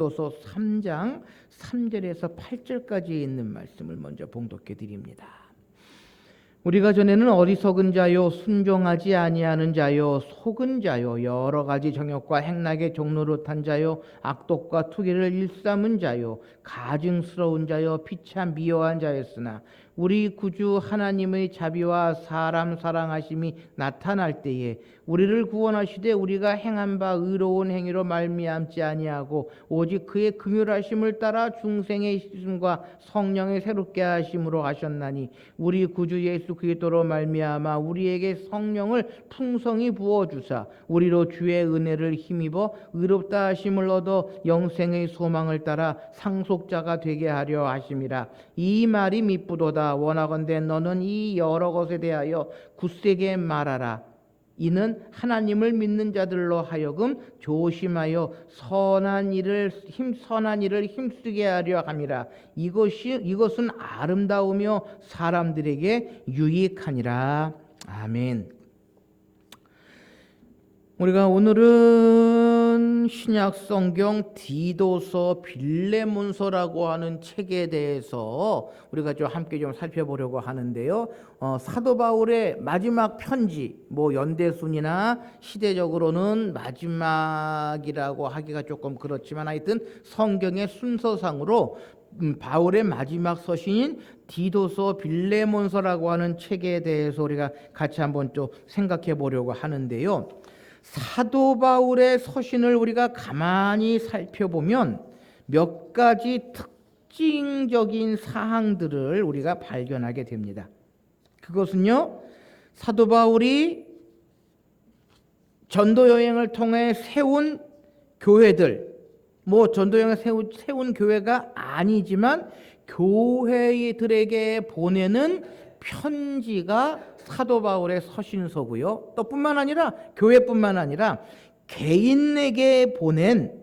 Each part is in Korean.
디도서 3장 3절에서 8절까지 있는 말씀을 먼저 봉독해 드립니다. 우리가 전에는 어리석은 자요, 순종하지 아니하는 자요, 속은 자요, 여러 가지 정욕과 행락의 종로로 탄 자요, 악독과 투기를 일삼은 자요, 가증스러운 자요, 피차 미워한 자였으나 우리 구주 하나님의 자비와 사람 사랑하심이 나타날 때에 우리를 구원하시되 우리가 행한 바 의로운 행위로 말미암지 아니하고 오직 그의 긍휼하심을 따라 중생의 씻음과 성령의 새롭게 하심으로 하셨나니 우리 구주 예수 그리스도로 말미암아 우리에게 성령을 풍성히 부어 주사 우리로 주의 은혜를 힘입어 의롭다 하심을 얻어 영생의 소망을 따라 상속자가 되게 하려 하심이라. 이 말이 미쁘도다. 원하건대 너는 이 여러 것에 대하여 굳세게 말하라. 이는 하나님을 믿는 자들로 하여금 조심하여 선한 일을 힘쓰게 하려 함이라. 이것은 아름다우며 사람들에게 유익하니라. 아멘. 우리가 오늘은 신약 성경 디도서 빌레몬서라고 하는 책에 대해서 우리가 좀 함께 좀 살펴보려고 하는데요. 사도 바울의 마지막 편지, 연대순이나 시대적으로는 마지막이라고 하기가 조금 그렇지만 하여튼 성경의 순서상으로 바울의 마지막 서신인 디도서 빌레몬서라고 하는 책에 대해서 우리가 같이 한번 좀 생각해 보려고 하는데요. 사도 바울의 서신을 우리가 가만히 살펴보면 몇 가지 특징적인 사항들을 우리가 발견하게 됩니다. 그것은요, 사도 바울이 전도 여행을 통해 세운 교회들, 전도 여행을 세운 교회가 아니지만 교회들에게 보내는 편지가 사도 바울의 서신서고요. 또 뿐만 아니라 교회뿐만 아니라 개인들에게 보낸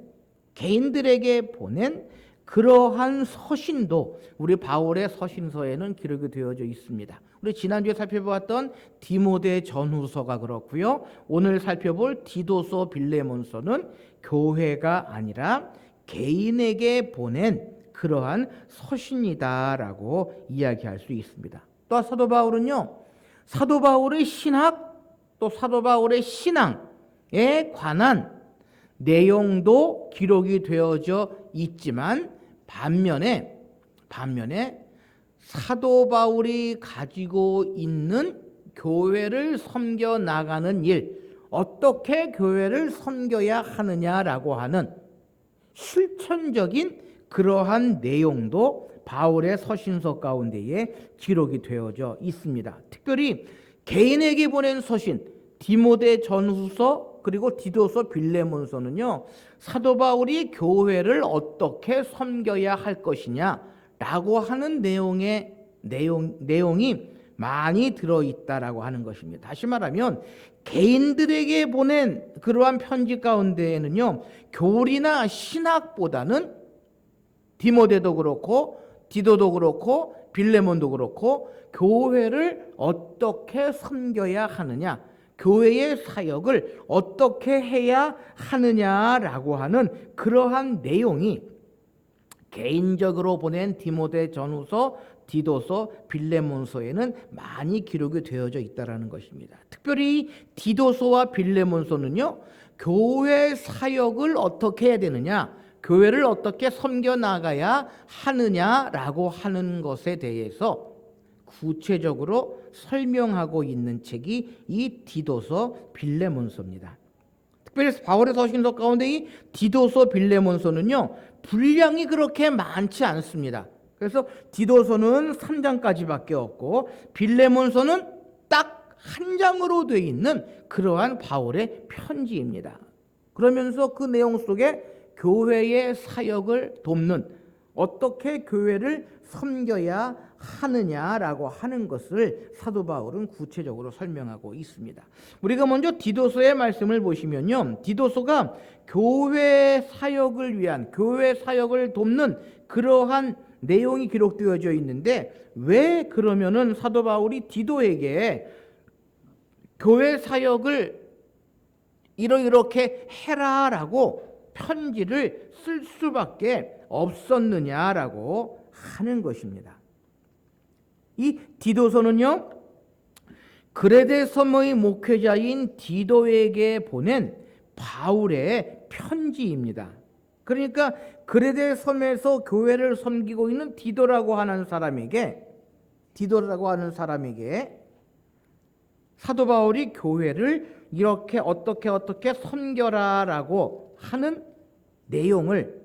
그러한 서신도 우리 바울의 서신서에는 기록이 되어져 있습니다. 우리 지난주에 살펴보았던 디모데 전후서가 그렇고요. 오늘 살펴볼 디도서 빌레몬서는 교회가 아니라 개인에게 보낸 그러한 서신이다라고 이야기할 수 있습니다. 또 사도 바울은요, 사도 바울의 신학 또 사도 바울의 신앙에 관한 내용도 기록이 되어져 있지만 반면에 사도 바울이 가지고 있는 교회를 섬겨 나가는 일, 어떻게 교회를 섬겨야 하느냐라고 하는 실천적인 그러한 내용도 바울의 서신서 가운데에 기록이 되어져 있습니다. 특별히 개인에게 보낸 서신 디모데 전후서 그리고 디도서 빌레몬서는요, 사도 바울이 교회를 어떻게 섬겨야 할 것이냐라고 하는 내용이 많이 들어있다라고 하는 것입니다. 다시 말하면 개인들에게 보낸 그러한 편지 가운데에는요, 교리나 신학보다는 디모데도 그렇고 디도도 그렇고 빌레몬도 그렇고 교회를 어떻게 섬겨야 하느냐, 교회의 사역을 어떻게 해야 하느냐라고 하는 그러한 내용이 개인적으로 보낸 디모데 전후서, 디도서, 빌레몬서에는 많이 기록이 되어져 있다는 것입니다. 특별히 디도서와 빌레몬서는요, 교회 사역을 어떻게 해야 되느냐, 교회를 어떻게 섬겨 나가야 하느냐라고 하는 것에 대해서 구체적으로 설명하고 있는 책이 이 디도서 빌레몬서입니다. 특별히 바울의 서신서 가운데 이 디도서 빌레몬서는요, 분량이 그렇게 많지 않습니다. 그래서 디도서는 3장까지밖에 없고 빌레몬서는 딱 한 장으로 되어 있는 그러한 바울의 편지입니다. 그러면서 그 내용 속에 교회의 사역을 돕는, 어떻게 교회를 섬겨야 하느냐라고 하는 것을 사도 바울은 구체적으로 설명하고 있습니다. 우리가 먼저 디도서의 말씀을 보시면요, 디도서가 교회 사역을 위한, 교회 사역을 돕는 그러한 내용이 기록되어져 있는데, 왜 그러면은 사도 바울이 디도에게 교회 사역을 이렇게 해라라고 편지를 쓸 수밖에 없었느냐라고 하는 것입니다. 이 디도서는요, 그레데 섬의 목회자인 디도에게 보낸 바울의 편지입니다. 그러니까 그레데 섬에서 교회를 섬기고 있는 디도라고 하는 사람에게 사도 바울이 교회를 이렇게 어떻게 섬겨라라고 하는 내용을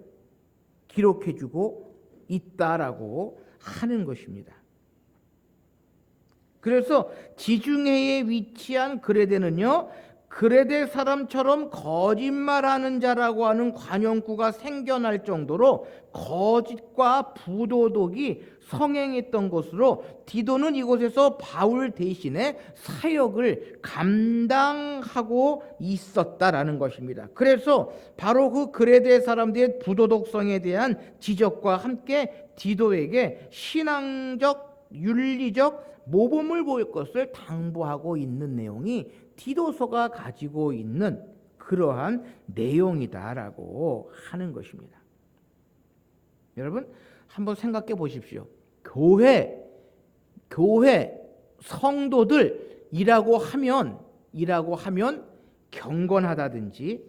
기록해 주고 있다라고 하는 것입니다. 그래서 지중해에 위치한 그레데는요, 그레데 사람처럼 거짓말하는 자라고 하는 관용구가 생겨날 정도로 거짓과 부도덕이 성행했던 것으로 디도는 이곳에서 바울 대신에 사역을 감당하고 있었다라는 것입니다. 그래서 바로 그 그레데 사람들의 부도덕성에 대한 지적과 함께 디도에게 신앙적, 윤리적 모범을 보일 것을 당부하고 있는 내용이 디도서가 가지고 있는 그러한 내용이다라고 하는 것입니다. 여러분 한번 생각해 보십시오. 교회 성도들이라고 하면 경건하다든지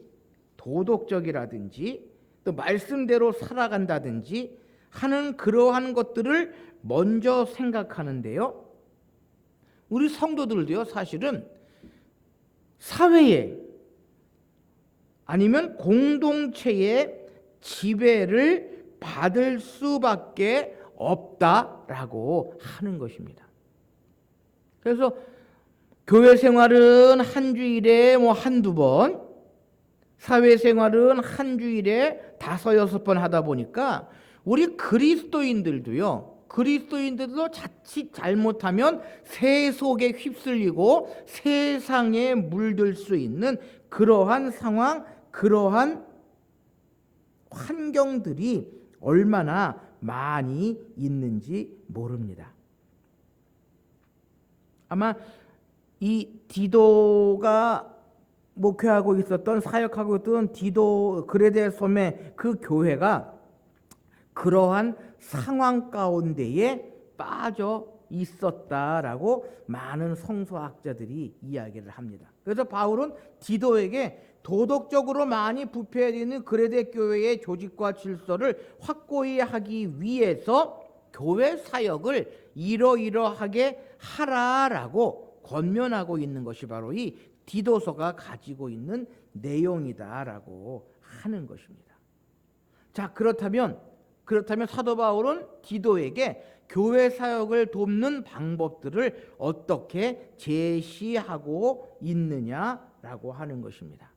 도덕적이라든지 또 말씀대로 살아간다든지 하는 그러한 것들을 먼저 생각하는데요. 우리 성도들도요, 사실은 사회에 아니면 공동체의 지배를 받을 수밖에 없다라고 하는 것입니다. 그래서 교회 생활은 한 주일에 한두 번, 사회 생활은 한 주일에 5-6번 하다 보니까 우리 그리스도인들도 자칫 잘못하면 세속에 휩쓸리고 세상에 물들 수 있는 그러한 상황, 그러한 환경들이 얼마나 많이 있는지 모릅니다. 아마 이 디도가 목회하고 있었던, 사역하고 있던 디도 그레데 섬의 그 교회가 그러한 상황 가운데에 빠져 있었다라고 많은 성서학자들이 이야기를 합니다. 그래서 바울은 디도에게 도덕적으로 많이 부패되어 있는 그레데 교회의 조직과 질서를 확고히 하기 위해서 교회 사역을 이러이러하게 하라라고 권면하고 있는 것이 바로 이 디도서가 가지고 있는 내용이다라고 하는 것입니다. 자, 그렇다면 사도 바울은 디도에게 교회 사역을 돕는 방법들을 어떻게 제시하고 있느냐라고 하는 것입니다.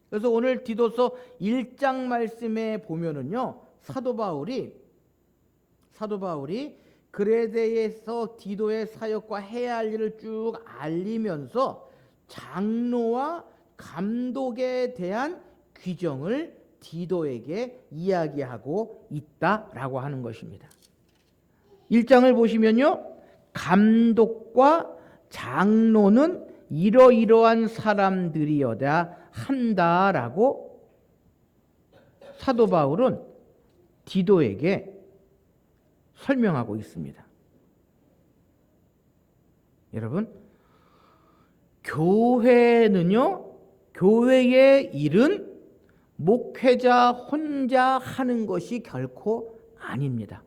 그래서 오늘 디도서 1장 말씀에 보면은요, 사도 바울이 그레데에서 디도의 사역과 해야 할 일을 쭉 알리면서 장로와 감독에 대한 규정을 디도에게 이야기하고 있다라고 하는 것입니다. 1장을 보시면요, 감독과 장로는 이러이러한 사람들이어야 한다라고 사도 바울은 디도에게 설명하고 있습니다. 여러분, 교회의 일은 목회자 혼자 하는 것이 결코 아닙니다.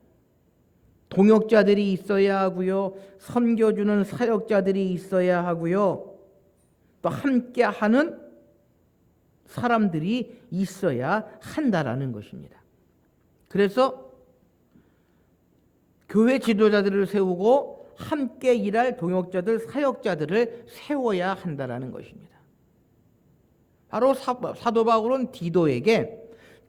동역자들이 있어야 하고요, 섬겨주는 사역자들이 있어야 하고요, 또 함께 하는 사람들이 있어야 한다라는 것입니다. 그래서 교회 지도자들을 세우고 함께 일할 동역자들, 사역자들을 세워야 한다라는 것입니다. 바로 사도 바울은 디도에게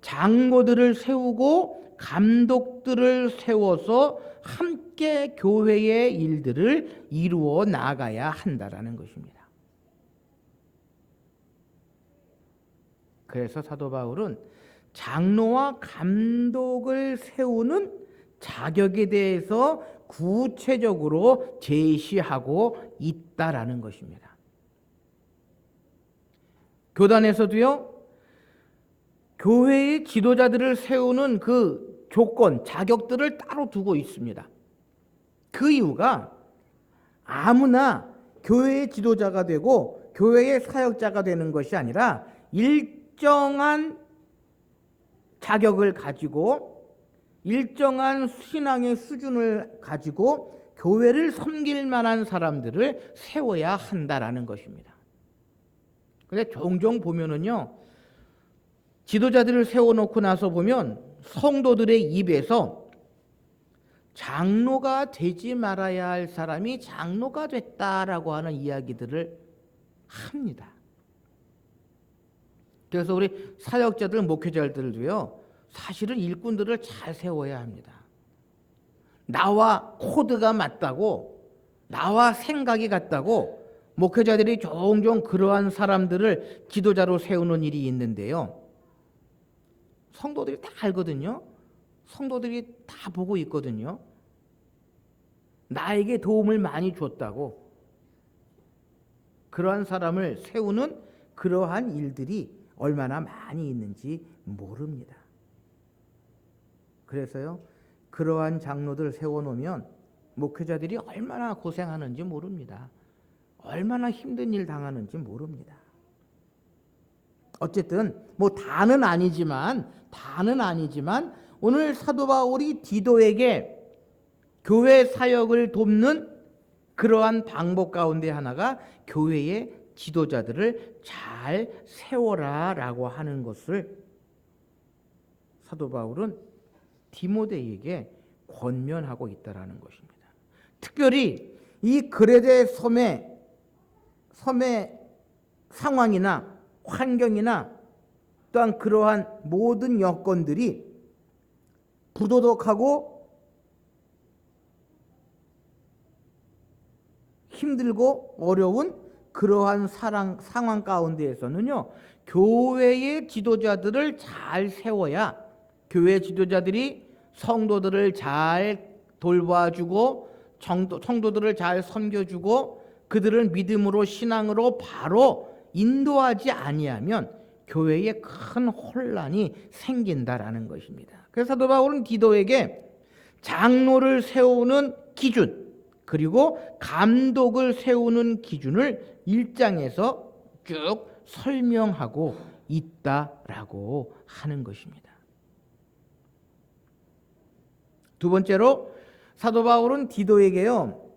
장로들을 세우고 감독들을 세워서 함께 교회의 일들을 이루어 나가야 한다라는 것입니다. 그래서 사도 바울은 장로와 감독을 세우는 자격에 대해서 구체적으로 제시하고 있다라는 것입니다. 교단에서도요, 교회의 지도자들을 세우는 그 조건, 자격들을 따로 두고 있습니다. 그 이유가 아무나 교회의 지도자가 되고 교회의 사역자가 되는 것이 아니라 일정한 자격을 가지고 일정한 신앙의 수준을 가지고 교회를 섬길 만한 사람들을 세워야 한다라는 것입니다. 근데 종종 보면은요, 지도자들을 세워놓고 나서 보면 성도들의 입에서 장로가 되지 말아야 할 사람이 장로가 됐다라고 하는 이야기들을 합니다. 그래서 우리 사역자들, 목회자들도요, 사실은 일꾼들을 잘 세워야 합니다. 나와 코드가 맞다고, 나와 생각이 같다고 목회자들이 종종 그러한 사람들을 지도자로 세우는 일이 있는데요. 성도들이 다 알거든요. 성도들이 다 보고 있거든요. 나에게 도움을 많이 줬다고 그러한 사람을 세우는 그러한 일들이 얼마나 많이 있는지 모릅니다. 그래서요, 그러한 장로들 세워놓으면 목회자들이 얼마나 고생하는지 모릅니다. 얼마나 힘든 일 당하는지 모릅니다. 어쨌든 다는 아니지만 오늘 사도 바울이 디도에게 교회 사역을 돕는 그러한 방법 가운데 하나가 교회의 지도자들을 잘 세워라라고 하는 것을 사도 바울은 디모데에게 권면하고 있다라는 것입니다. 특별히 이 그레데 섬의 상황이나 환경이나 또한 그러한 모든 여건들이 부도덕하고 힘들고 어려운 그러한 상황 가운데에서는요, 교회의 지도자들을 잘 세워야 교회 지도자들이 성도들을 잘 돌봐주고 성도들을 잘 섬겨주고 그들을 믿음으로 신앙으로 바로 인도하지 아니하면 교회에 큰 혼란이 생긴다라는 것입니다. 그래서 사도 바울은 디도에게 장로를 세우는 기준 그리고 감독을 세우는 기준을 1장에서 쭉 설명하고 있다라고 하는 것입니다. 두 번째로 사도 바울은 디도에게요,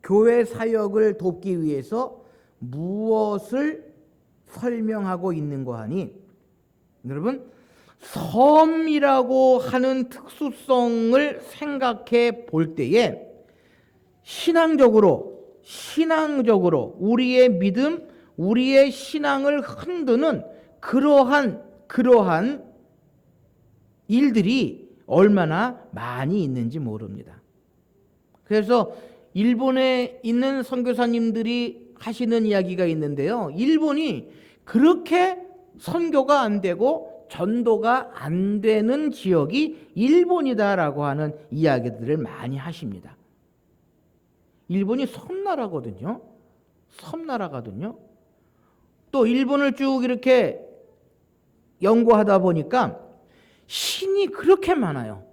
교회 사역을 돕기 위해서 무엇을 설명하고 있는가 하니, 여러분, 섬이라고 하는 특수성을 생각해 볼 때에 신앙적으로 우리의 믿음, 우리의 신앙을 흔드는 그러한 일들이 얼마나 많이 있는지 모릅니다. 그래서 일본에 있는 선교사님들이 하시는 이야기가 있는데요, 일본이 그렇게 선교가 안 되고 전도가 안 되는 지역이 일본이다라고 하는 이야기들을 많이 하십니다. 일본이 섬나라거든요. 또 일본을 쭉 이렇게 연구하다 보니까 신이 그렇게 많아요.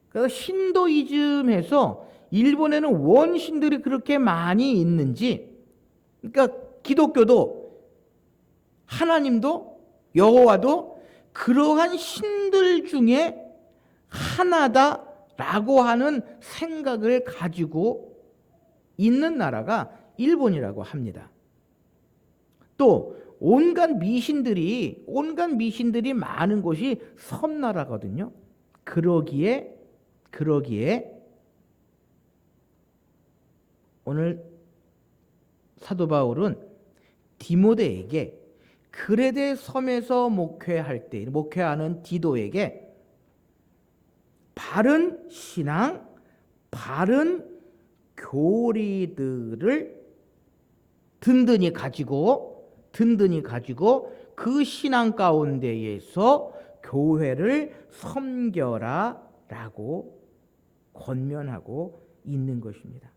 그래서 힌두이즘에서 일본에는 원신들이 그렇게 많이 있는지, 그러니까 기독교도 하나님도 여호와도 그러한 신들 중에 하나다라고 하는 생각을 가지고 있는 나라가 일본이라고 합니다. 또 온갖 미신들이 많은 곳이 섬나라거든요. 그러기에 오늘 사도 바울은 디모데에게 그레데 섬에서 목회하는 디도에게 바른 신앙, 바른 교리들을 든든히 가지고 그 신앙 가운데에서 교회를 섬겨라라고 권면하고 있는 것입니다.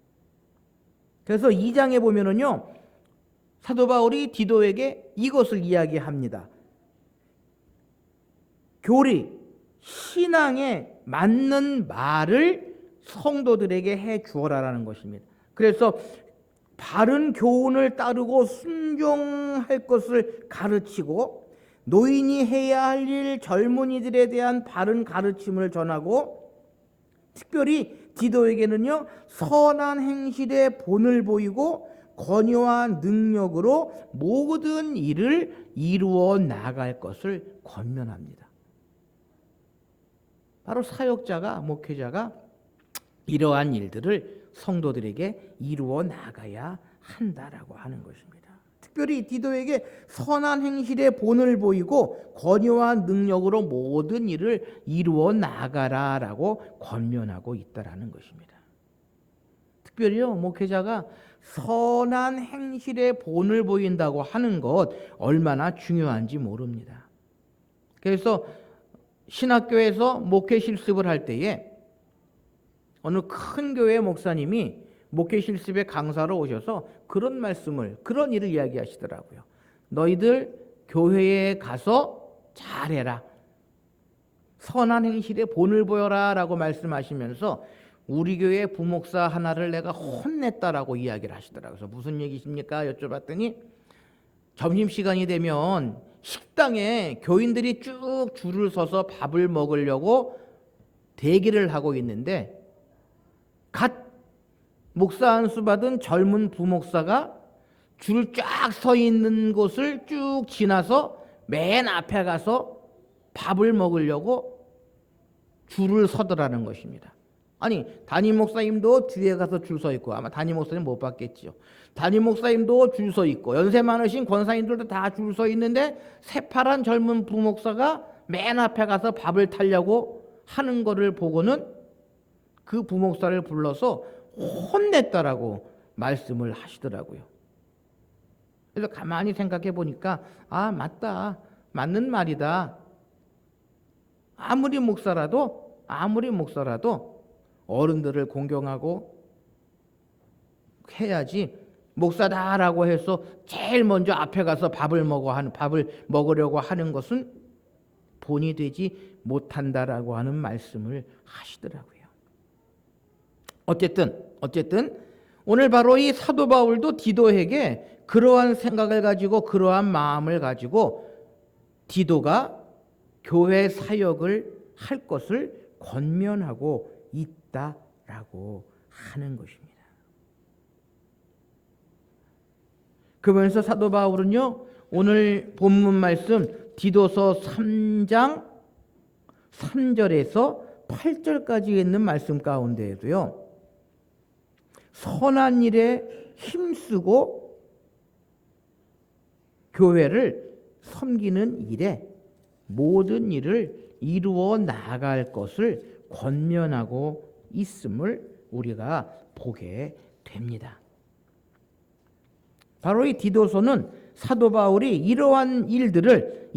그래서 2장에 보면은요, 사도 바울이 디도에게 이것을 이야기합니다. 교리, 신앙에 맞는 말을 성도들에게 해 주어라라는 것입니다. 그래서 바른 교훈을 따르고 순종할 것을 가르치고, 노인이 해야 할 일, 젊은이들에 대한 바른 가르침을 전하고, 특별히 디도에게는요, 선한 행실의 본을 보이고 권유와 능력으로 모든 일을 이루어 나갈 것을 권면합니다. 바로 사역자가, 목회자가 이러한 일들을 성도들에게 이루어 나가야 한다라고 하는 것입니다. 특별히 디도에게 선한 행실의 본을 보이고 권유와 능력으로 모든 일을 이루어 나가라라고 권면하고 있다라는 것입니다. 특별히요, 목회자가 선한 행실의 본을 보인다고 하는 것 얼마나 중요한지 모릅니다. 그래서 신학교에서 목회 실습을 할 때에 어느 큰 교회 목사님이 목회 실습에 강사로 오셔서 그런 말씀을, 그런 일을 이야기하시더라고요. 너희들 교회에 가서 잘해라, 선한 행실의 본을 보여라 라고 말씀하시면서 우리 교회 부목사 하나를 내가 혼냈다라고 이야기를 하시더라고요. 그래서 무슨 얘기십니까? 여쭤봤더니 점심시간이 되면 식당에 교인들이 쭉 줄을 서서 밥을 먹으려고 대기를 하고 있는데, 갓 목사 안수 받은 젊은 부목사가 줄 쫙 서 있는 곳을 쭉 지나서 맨 앞에 가서 밥을 먹으려고 줄을 서더라는 것입니다. 아니, 담임 목사님도 뒤에 가서 줄 서 있고, 아마 담임 목사님 못 봤겠지요. 담임 목사님도 줄 서 있고, 연세 많으신 권사님들도 다 줄 서 있는데 새파란 젊은 부목사가 맨 앞에 가서 밥을 타려고 하는 거를 보고는 그 부목사를 불러서 혼냈다라고 말씀을 하시더라고요. 그래서 가만히 생각해 보니까 아, 맞다, 맞는 말이다. 아무리 목사라도 어른들을 공경하고 해야지, 목사다라고 해서 제일 먼저 앞에 가서 밥을 먹으려고 하는 것은 본이 되지 못한다라고 하는 말씀을 하시더라고요. 어쨌든 오늘 바로 이 사도 바울도 디도에게 그러한 생각을 가지고, 그러한 마음을 가지고 디도가 교회 사역을 할 것을 권면하고 있다라고 하는 것입니다. 그러면서 사도 바울은요, 오늘 본문 말씀 디도서 3장 3절에서 8절까지 있는 말씀 가운데에도요, 선한 일에 힘쓰고 교회를 섬기는 일에 모든 일을 이루어 나갈 것을 권면하고 있음을 우리가 보게 됩니다. 바로 이 디도서는 사도 바울이 이러한 일들을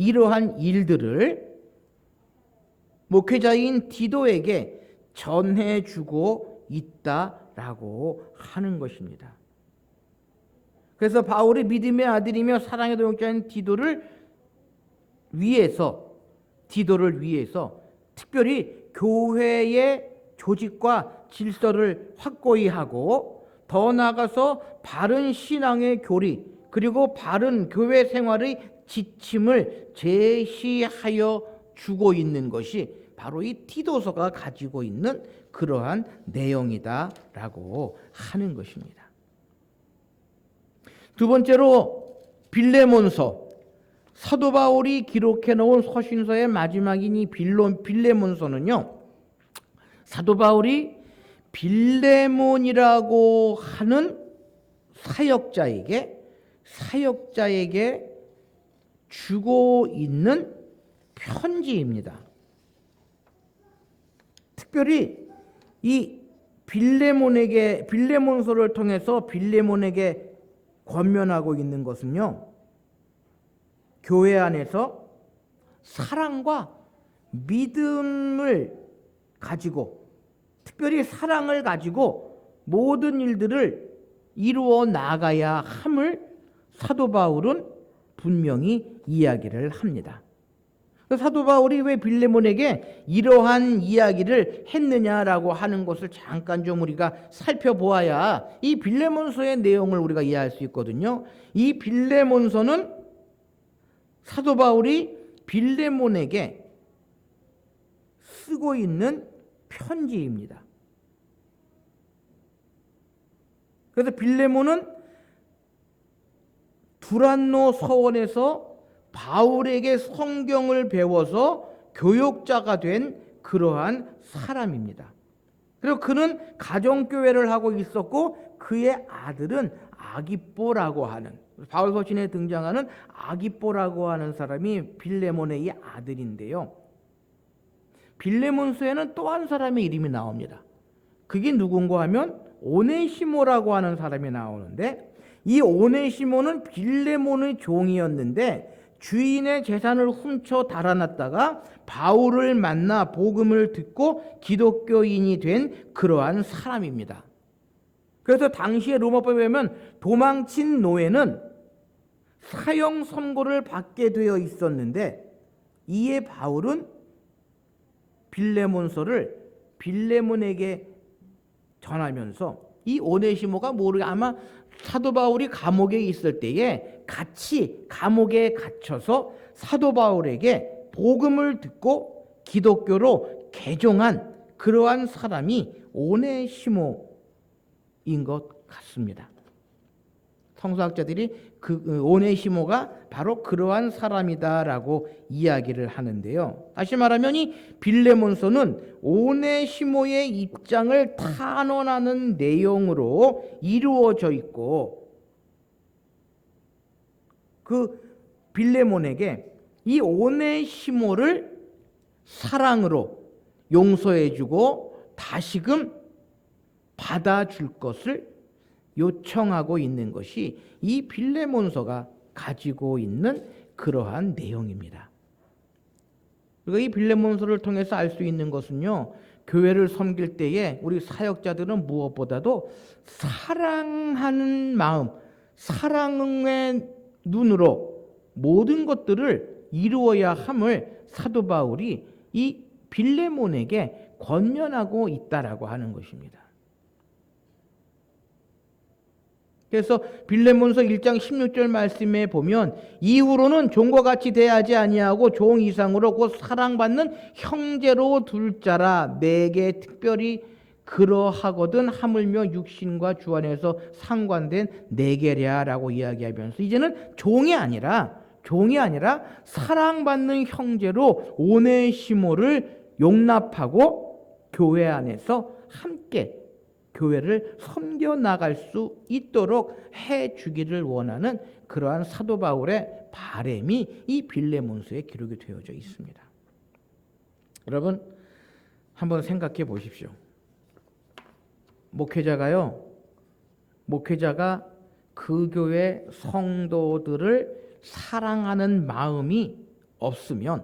목회자인 디도에게 전해주고 있다라고 하는 것입니다. 그래서 바울이 믿음의 아들이며 사랑의 동역자인 디도를 위해서 특별히 교회의 조직과 질서를 확고히 하고, 더 나아가서 바른 신앙의 교리, 그리고 바른 교회 생활의 지침을 제시하여 주고 있는 것이 바로 이 디도서가 가지고 있는 그러한 내용이다라고 하는 것입니다. 두 번째로 빌레몬서, 사도 바울이 기록해 놓은 서신서의 마지막인 이 빌레몬서는요, 사도 바울이 빌레몬이라고 하는 사역자에게 주고 있는 편지입니다. 특별히 이 빌레몬서를 통해서 빌레몬에게 권면하고 있는 것은요, 교회 안에서 사랑과 믿음을 가지고, 특별히 사랑을 가지고 모든 일들을 이루어 나가야 함을 사도 바울은 분명히 이야기를 합니다. 사도 바울이 왜 빌레몬에게 이러한 이야기를 했느냐라고 하는 것을 잠깐 좀 우리가 살펴보아야 이 빌레몬서의 내용을 우리가 이해할 수 있거든요. 이 빌레몬서는 사도 바울이 빌레몬에게 쓰고 있는 편지입니다. 그래서 빌레몬은 두란노 서원에서 바울에게 성경을 배워서 교역자가 된 그러한 사람입니다. 그리고 그는 가정교회를 하고 있었고 그의 아들은 아기뽀라고 하는, 바울 서신에 등장하는 아기뽀라고 하는 사람이 빌레몬의 이 아들인데요. 빌레몬서에는 또 한 사람의 이름이 나옵니다. 그게 누군가 하면 오네시모라고 하는 사람이 나오는데, 이 오네시모는 빌레몬의 종이었는데 주인의 재산을 훔쳐 달아났다가 바울을 만나 복음을 듣고 기독교인이 된 그러한 사람입니다. 그래서 당시의 로마법에 보면 도망친 노예는 사형 선고를 받게 되어 있었는데, 이에 바울은 빌레몬서를 빌레몬에게 전하면서 이 오네시모가 모르게 아마 사도 바울이 감옥에 있을 때에 같이 감옥에 갇혀서 사도 바울에게 복음을 듣고 기독교로 개종한 그러한 사람이 오네시모인 것 같습니다. 성서학자들이 그 오네시모가 바로 그러한 사람이다라고 이야기를 하는데요. 다시 말하면 이 빌레몬서는 오네시모의 입장을 탄원하는 내용으로 이루어져 있고, 그 빌레몬에게 이 오네시모를 사랑으로 용서해주고 다시금 받아줄 것을 요청하고 있는 것이 이 빌레몬서가 가지고 있는 그러한 내용입니다. 그리고 이 빌레몬서를 통해서 알 수 있는 것은요, 교회를 섬길 때에 우리 사역자들은 무엇보다도 사랑하는 마음, 사랑의 눈으로 모든 것들을 이루어야 함을 사도 바울이 이 빌레몬에게 권면하고 있다라고 하는 것입니다. 그래서 빌레몬서 1장 16절 말씀에 보면 이후로는 종과 같이 대하지 아니하고 종 이상으로 곧 사랑받는 형제로 둘 자라 내게 특별히 그러하거든 하물며 육신과 주 안에서 상관된 내게랴라고 이야기하면서 이제는 종이 아니라 사랑받는 형제로 오네시모를 용납하고 교회 안에서 함께 교회를 섬겨 나갈 수 있도록 해 주기를 원하는 그러한 사도 바울의 바람이 이 빌레몬서에 기록이 되어져 있습니다. 여러분 한번 생각해 보십시오. 목회자가 그 교회 성도들을 사랑하는 마음이 없으면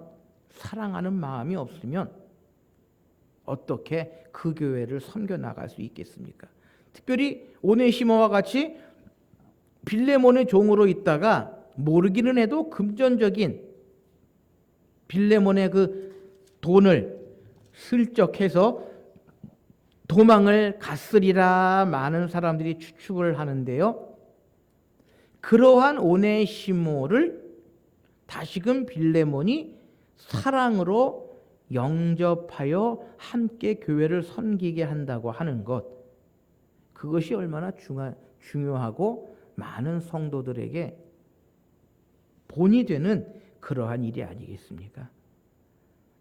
어떻게 그 교회를 섬겨 나갈 수 있겠습니까? 특별히 오네시모와 같이 빌레몬의 종으로 있다가 모르기는 해도 금전적인 빌레몬의 그 돈을 슬쩍 해서 도망을 갔으리라 많은 사람들이 추측을 하는데요. 그러한 오네시모를 다시금 빌레몬이 사랑으로 영접하여 함께 교회를 섬기게 한다고 하는 것, 그것이 얼마나 중요하고 많은 성도들에게 본이 되는 그러한 일이 아니겠습니까?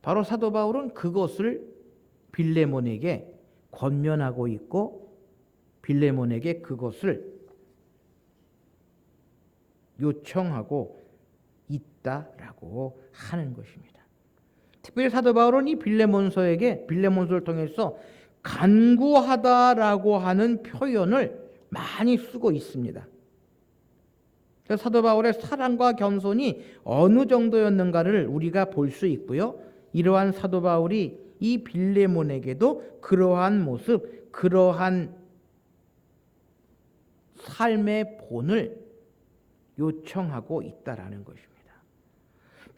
바로 사도 바울은 그것을 빌레몬에게 권면하고 있고 빌레몬에게 그것을 요청하고 있다라고 하는 것입니다. 특별히 사도 바울은 이 빌레몬서를 통해서 간구하다라고 하는 표현을 많이 쓰고 있습니다. 그래서 사도 바울의 사랑과 겸손이 어느 정도였는가를 우리가 볼 수 있고요. 이러한 사도 바울이 이 빌레몬에게도 그러한 모습, 그러한 삶의 본을 요청하고 있다라는 것입니다.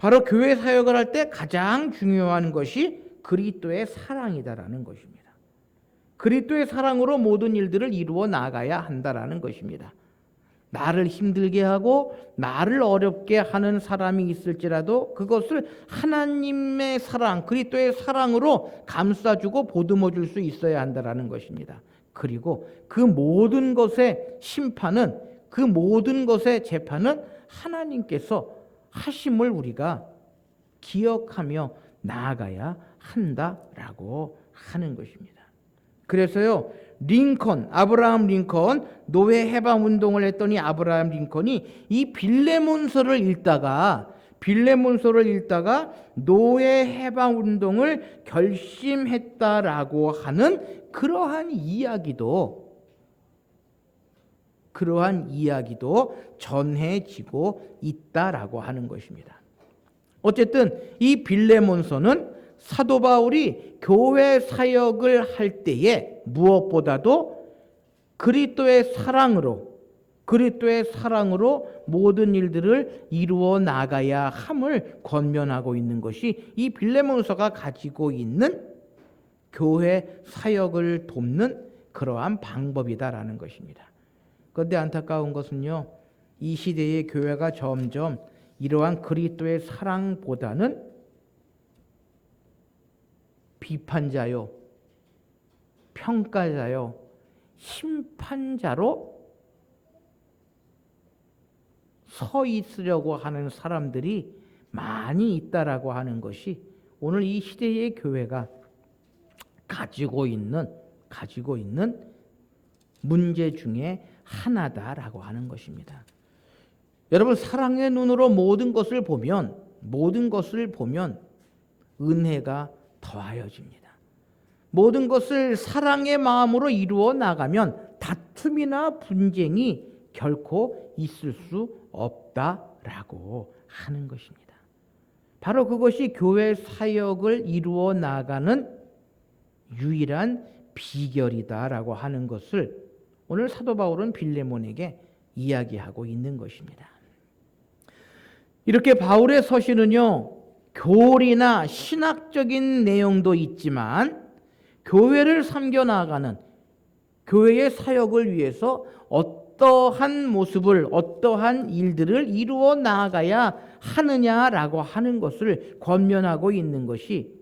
바로 교회 사역을 할 때 가장 중요한 것이 그리스도의 사랑이다라는 것입니다. 그리스도의 사랑으로 모든 일들을 이루어 나가야 한다라는 것입니다. 나를 힘들게 하고 나를 어렵게 하는 사람이 있을지라도 그것을 하나님의 사랑, 그리스도의 사랑으로 감싸주고 보듬어 줄 수 있어야 한다라는 것입니다. 그리고 그 모든 것의 심판은, 그 모든 것의 재판은 하나님께서 하심을 우리가 기억하며 나아가야 한다라고 하는 것입니다. 그래서요, 아브라함 링컨 노예 해방 운동을 했더니 아브라함 링컨이 이 빌레몬서를 읽다가 노예 해방 운동을 결심했다라고 하는 그러한 이야기도 전해지고 있다라고 하는 것입니다. 어쨌든 이 빌레몬서는 사도 바울이 교회 사역을 할 때에 무엇보다도 그리스도의 사랑으로 모든 일들을 이루어 나가야 함을 권면하고 있는 것이 이 빌레몬서가 가지고 있는 교회 사역을 돕는 그러한 방법이다라는 것입니다. 그런데 안타까운 것은요, 이 시대의 교회가 점점 이러한 그리스도의 사랑보다는 비판자요, 평가자요, 심판자로 서 있으려고 하는 사람들이 많이 있다라고 하는 것이 오늘 이 시대의 교회가 가지고 있는 문제 중에 하나다라고 하는 것입니다. 여러분, 사랑의 눈으로 모든 것을 보면 은혜가 더하여집니다. 모든 것을 사랑의 마음으로 이루어 나가면 다툼이나 분쟁이 결코 있을 수 없다라고 하는 것입니다. 바로 그것이 교회 사역을 이루어 나가는 유일한 비결이다라고 하는 것을 오늘 사도 바울은 빌레몬에게 이야기하고 있는 것입니다. 이렇게 바울의 서신은요, 교리나 신학적인 내용도 있지만 교회를 섬겨나가는, 교회의 사역을 위해서 어떠한 모습을, 어떠한 일들을 이루어 나아가야 하느냐라고 하는 것을 권면하고 있는 것이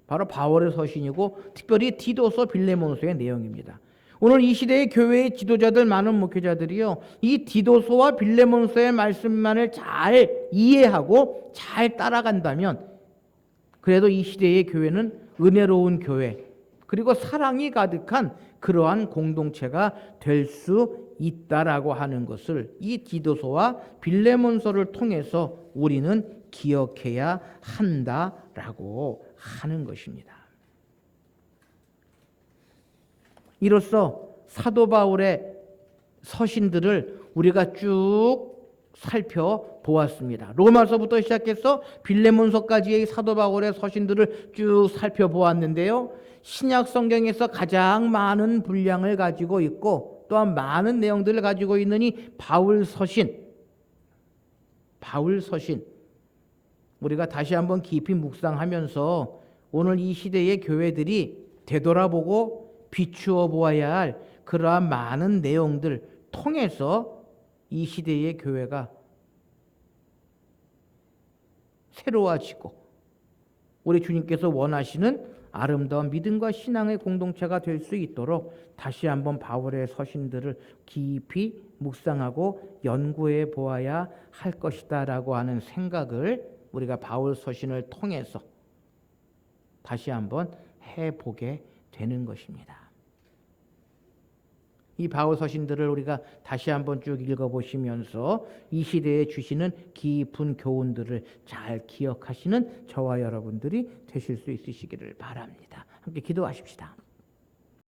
바로 바울의 서신이고 특별히 디도서, 빌레몬서의 내용입니다. 오늘 이 시대의 교회의 지도자들, 많은 목회자들이요, 이 디도서와 빌레몬서의 말씀만을 잘 이해하고 잘 따라간다면 그래도 이 시대의 교회는 은혜로운 교회, 그리고 사랑이 가득한 그러한 공동체가 될 수 있다라고 하는 것을 이 디도서와 빌레몬서를 통해서 우리는 기억해야 한다라고 하는 것입니다. 이로써 사도 바울의 서신들을 우리가 쭉 살펴보았습니다. 로마서부터 시작해서 빌레몬서까지의 사도 바울의 서신들을 쭉 살펴보았는데요, 신약 성경에서 가장 많은 분량을 가지고 있고 또한 많은 내용들을 가지고 있는 이 바울 서신, 우리가 다시 한번 깊이 묵상하면서 오늘 이 시대의 교회들이 되돌아보고 비추어 보아야 할 그러한 많은 내용들 통해서 이 시대의 교회가 새로워지고 우리 주님께서 원하시는 아름다운 믿음과 신앙의 공동체가 될 수 있도록 다시 한번 바울의 서신들을 깊이 묵상하고 연구해 보아야 할 것이다라고 하는 생각을 우리가 바울 서신을 통해서 다시 한번 해보게 되는 것입니다. 이 바울 서신들을 우리가 다시 한번 쭉 읽어보시면서 이 시대에 주시는 깊은 교훈들을 잘 기억하시는 저와 여러분들이 되실 수 있으시기를 바랍니다. 함께 기도하십시다.